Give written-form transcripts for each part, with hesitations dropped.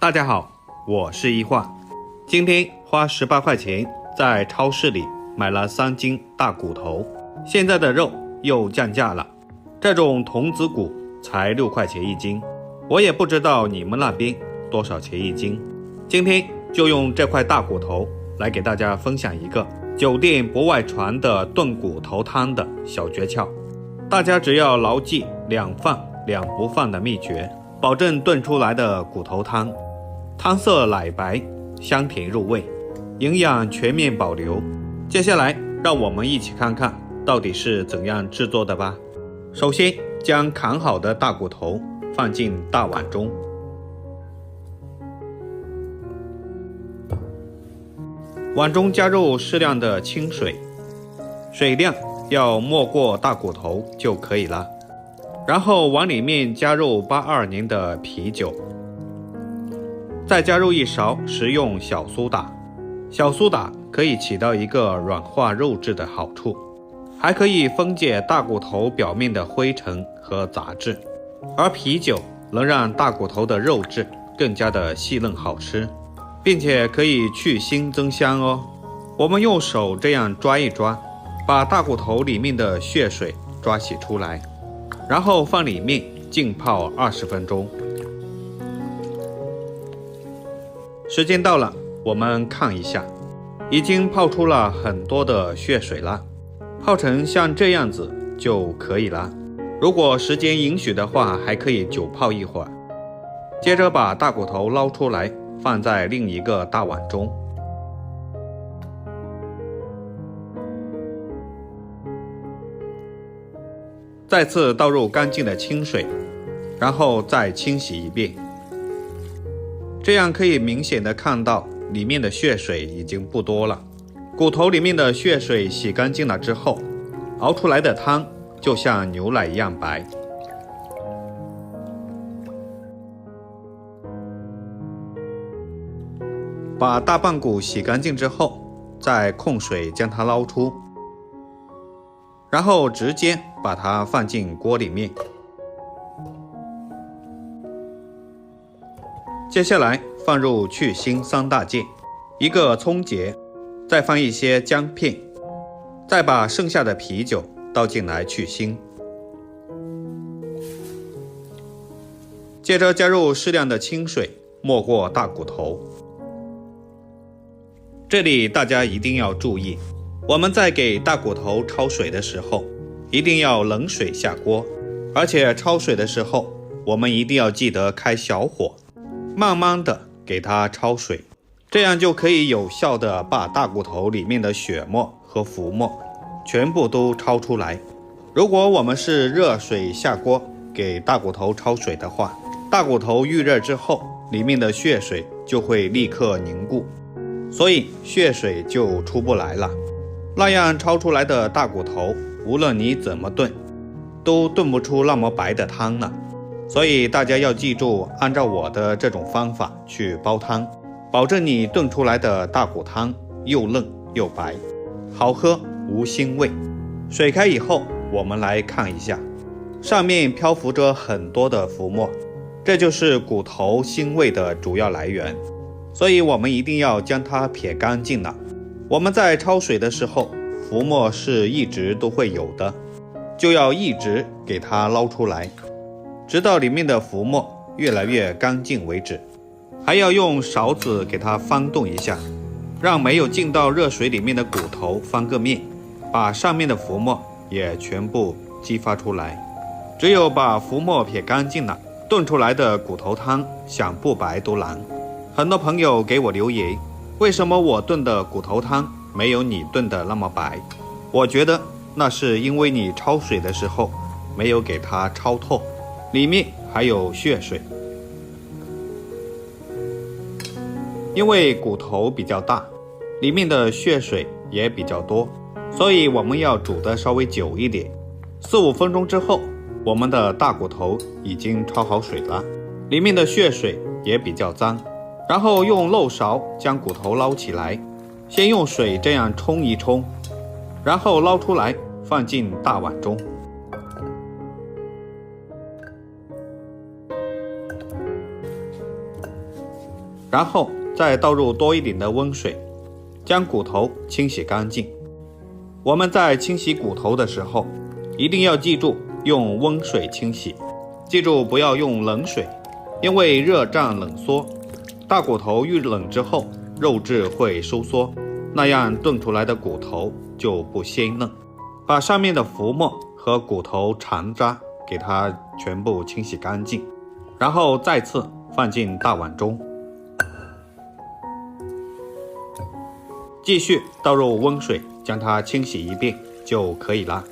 大家好，我是一焕。今天花18块钱在超市里买了3斤大骨头，现在的肉又降价了，这种童子骨才6块钱一斤，我也不知道你们那边多少钱一斤。今天就用这块大骨头来给大家分享一个酒店不外传的炖骨头汤的小诀窍。大家只要牢记2放2不放的秘诀，保证炖出来的骨头汤汤色奶白，香甜入味，营养全面保留。接下来让我们一起看看到底是怎样制作的吧。首先将砍好的大骨头放进大碗中，碗中加入适量的清水，水量要没过大骨头就可以了。然后往里面加入82年的啤酒，再加入1勺食用小苏打。小苏打可以起到一个软化肉质的好处，还可以分解大骨头表面的灰尘和杂质，而啤酒能让大骨头的肉质更加的细嫩好吃，并且可以去腥增香哦。我们用手这样抓一抓，把大骨头里面的血水抓洗出来，然后放里面浸泡20分钟。时间到了，我们看一下，已经泡出了很多的血水了，泡成像这样子就可以了。如果时间允许的话，还可以久泡一会儿。接着把大骨头捞出来，放在另一个大碗中，再次倒入干净的清水，然后再清洗一遍。这样可以明显的看到里面的血水已经不多了。骨头里面的血水洗干净了之后，熬出来的汤就像牛奶一样白。把大棒骨洗干净之后，再控水将它捞出，然后直接把它放进锅里面。接下来放入去腥3大件，1个葱节，再放一些姜片，再把剩下的啤酒倒进来去腥。接着加入适量的清水，没过大骨头。这里大家一定要注意，我们在给大骨头焯水的时候，一定要冷水下锅，而且焯水的时候，我们一定要记得开小火，慢慢的给它焯水，这样就可以有效的把大骨头里面的血沫和浮沫全部都焯出来。如果我们是热水下锅给大骨头焯水的话，大骨头预热之后，里面的血水就会立刻凝固，所以血水就出不来了。那样焯出来的大骨头，无论你怎么炖，都炖不出那么白的汤了。所以大家要记住，按照我的这种方法去煲汤，保证你炖出来的大骨汤又嫩又白，好喝无腥味。水开以后，我们来看一下，上面漂浮着很多的浮沫，这就是骨头腥味的主要来源，所以我们一定要将它撇干净了。我们在焯水的时候，浮沫是一直都会有的，就要一直给它捞出来，直到里面的浮沫越来越干净为止。还要用勺子给它翻动一下，让没有进到热水里面的骨头翻个面，把上面的浮沫也全部激发出来。只有把浮沫撇干净了，炖出来的骨头汤想不白都难。很多朋友给我留言，为什么我炖的骨头汤没有你炖的那么白？我觉得那是因为你焯水的时候没有给它焯透，里面还有血水。因为骨头比较大，里面的血水也比较多，所以我们要煮的稍微久一点。4-5分钟之后，我们的大骨头已经焯好水了，里面的血水也比较脏。然后用漏勺将骨头捞起来，先用水这样冲一冲，然后捞出来放进大碗中。然后再倒入多一点的温水，将骨头清洗干净。我们在清洗骨头的时候，一定要记住用温水清洗，记住不要用冷水，因为热胀冷缩，大骨头遇冷之后，肉质会收缩，那样炖出来的骨头就不鲜嫩。把上面的浮沫和骨头残渣给它全部清洗干净，然后再次放进大碗中，继续倒入温水，将它清洗一遍就可以了。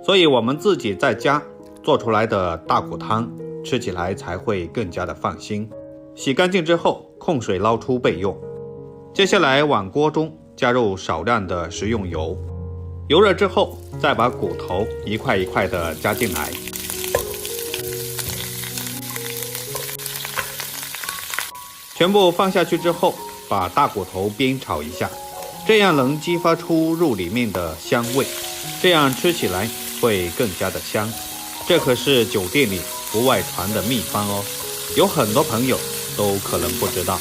所以我们自己在家做出来的大骨汤吃起来才会更加的放心。洗干净之后控水捞出备用。接下来往锅中加入少量的食用油，油热之后再把骨头一块一块的加进来，全部放下去之后，把大骨头煸炒一下，这样能激发出肉里面的香味，这样吃起来会更加的香。这可是酒店里不外传的秘方哦，有很多朋友都可能不知道。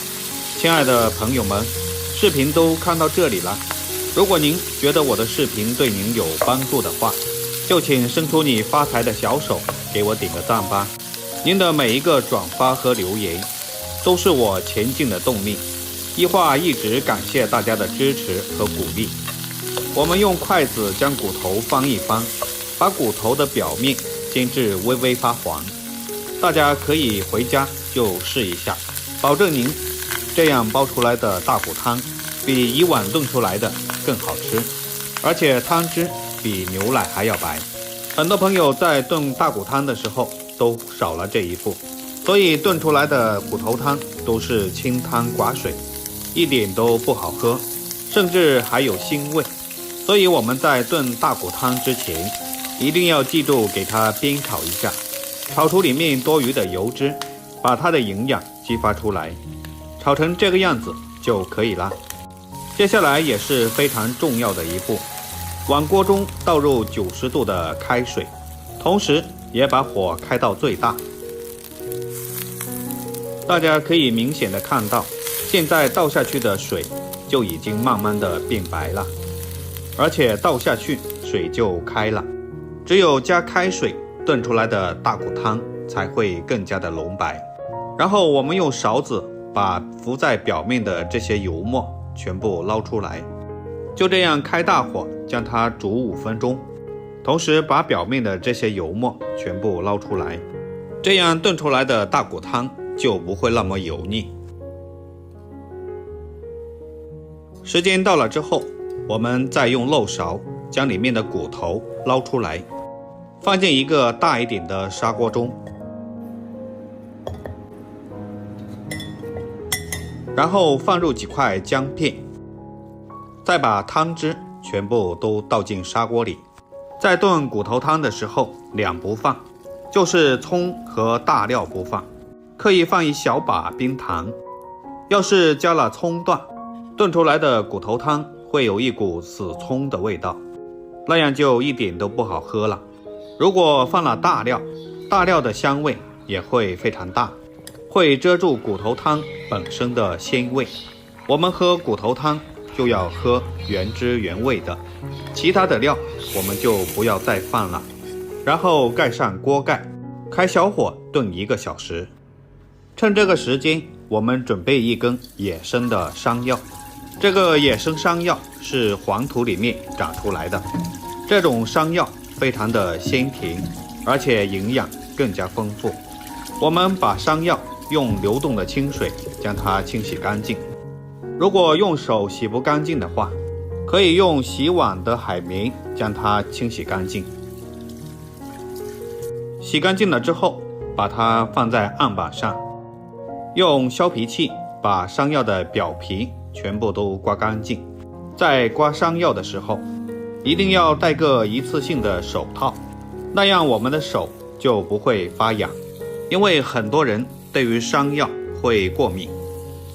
亲爱的朋友们，视频都看到这里了，如果您觉得我的视频对您有帮助的话，就请伸出你发财的小手给我点个赞吧。您的每一个转发和留言都是我前进的动力。一话一直感谢大家的支持和鼓励。我们用筷子将骨头翻一翻，把骨头的表面煎至微微发黄。大家可以回家就试一下，保证您这样煲出来的大骨汤比以往炖出来的更好吃，而且汤汁比牛奶还要白。很多朋友在炖大骨汤的时候都少了这一步，所以炖出来的骨头汤都是清汤寡水，一点都不好喝，甚至还有腥味。所以我们在炖大骨汤之前，一定要记住给它煸炒一下，炒出里面多余的油脂，把它的营养激发出来，炒成这个样子就可以了。接下来也是非常重要的一步，往锅中倒入90度的开水，同时也把火开到最大。大家可以明显的看到，现在倒下去的水就已经慢慢的变白了，而且倒下去水就开了。只有加开水炖出来的大骨汤才会更加的浓白。然后我们用勺子把浮在表面的这些油沫全部捞出来，就这样开大火将它煮5分钟，同时把表面的这些油沫全部捞出来，这样炖出来的大骨汤就不会那么油腻。时间到了之后，我们再用漏勺将里面的骨头捞出来，放进一个大一点的砂锅中，然后放入几块姜片，再把汤汁全部都倒进砂锅里。在炖骨头汤的时候两不放，就是葱和大料不放，可以放一小把冰糖。要是加了葱段，炖出来的骨头汤会有一股死葱的味道，那样就一点都不好喝了。如果放了大料，大料的香味也会非常大，会遮住骨头汤本身的鲜味。我们喝骨头汤就要喝原汁原味的，其他的料我们就不要再放了。然后盖上锅盖，开小火炖1个小时。趁这个时间，我们准备一根野生的山药。这个野生山药是黄土里面长出来的，这种山药非常的鲜甜，而且营养更加丰富。我们把山药用流动的清水将它清洗干净。如果用手洗不干净的话，可以用洗碗的海绵将它清洗干净。洗干净了之后，把它放在案板上，用削皮器把山药的表皮全部都刮干净。在刮山药的时候，一定要戴个一次性的手套，那样我们的手就不会发痒。因为很多人对于山药会过敏，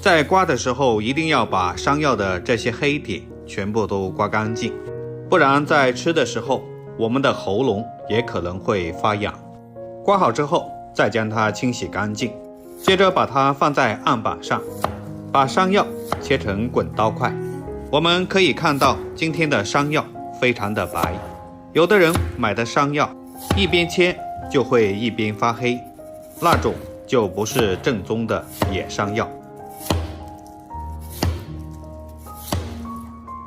在刮的时候一定要把山药的这些黑点全部都刮干净，不然在吃的时候我们的喉咙也可能会发痒。刮好之后再将它清洗干净，接着把它放在案板上，把山药切成滚刀块。我们可以看到今天的山药非常的白，有的人买的山药一边切就会一边发黑，那种就不是正宗的野山药。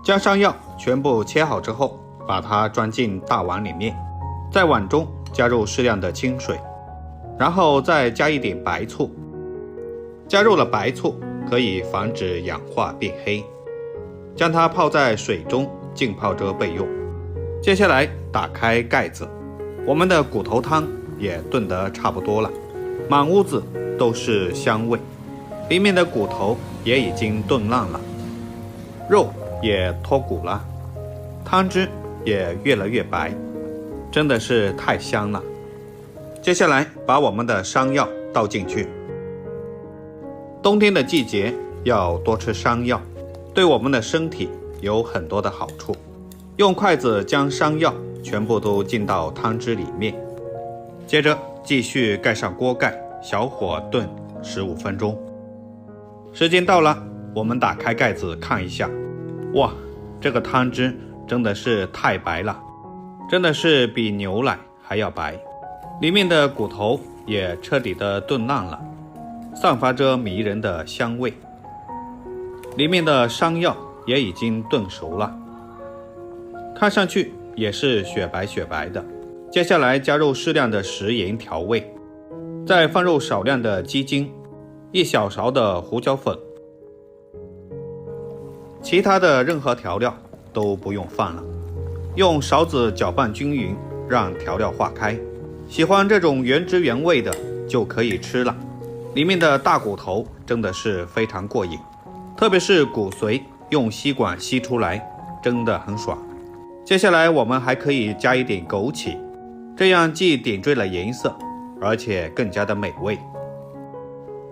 将山药全部切好之后，把它装进大碗里面，在碗中加入适量的清水，然后再加一点白醋。加入了白醋可以防止氧化变黑，将它泡在水中浸泡着备用。接下来打开盖子，我们的骨头汤也炖得差不多了，满屋子都是香味，里面的骨头也已经炖烂了，肉也脱骨了，汤汁也越来越白，真的是太香了。接下来把我们的山药倒进去。冬天的季节要多吃山药，对我们的身体有很多的好处。用筷子将山药全部都浸到汤汁里面，接着继续盖上锅盖，小火炖15分钟。时间到了，我们打开盖子看一下，哇，这个汤汁真的是太白了，真的是比牛奶还要白，里面的骨头也彻底的炖烂了，散发着迷人的香味。里面的山药也已经炖熟了，看上去也是雪白雪白的。接下来加入适量的食盐调味，再放入少量的鸡精，1小勺的胡椒粉，其他的任何调料都不用放了，用勺子搅拌均匀，让调料化开。喜欢这种原汁原味的就可以吃了。里面的大骨头真的是非常过瘾，特别是骨髓用吸管吸出来真的很爽。接下来我们还可以加一点枸杞，这样既点缀了颜色，而且更加的美味。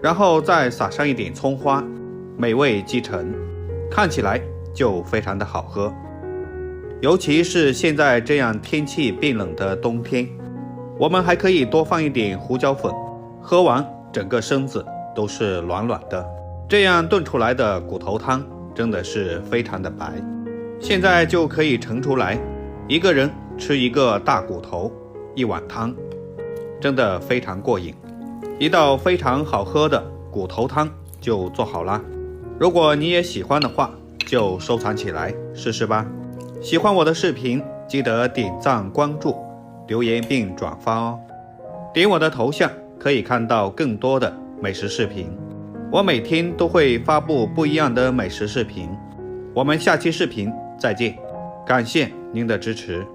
然后再撒上一点葱花，美味继承，看起来就非常的好喝。尤其是现在这样天气变冷的冬天，我们还可以多放一点胡椒粉，喝完整个身子都是暖暖的。这样炖出来的骨头汤真的是非常的白。现在就可以盛出来，一个人吃一个大骨头，1碗汤，真的非常过瘾。一道非常好喝的骨头汤就做好啦。如果你也喜欢的话，就收藏起来试试吧。喜欢我的视频，记得点赞、关注、留言并转发哦。点我的头像可以看到更多的美食视频，我每天都会发布不一样的美食视频。我们下期视频再见，感谢您的支持。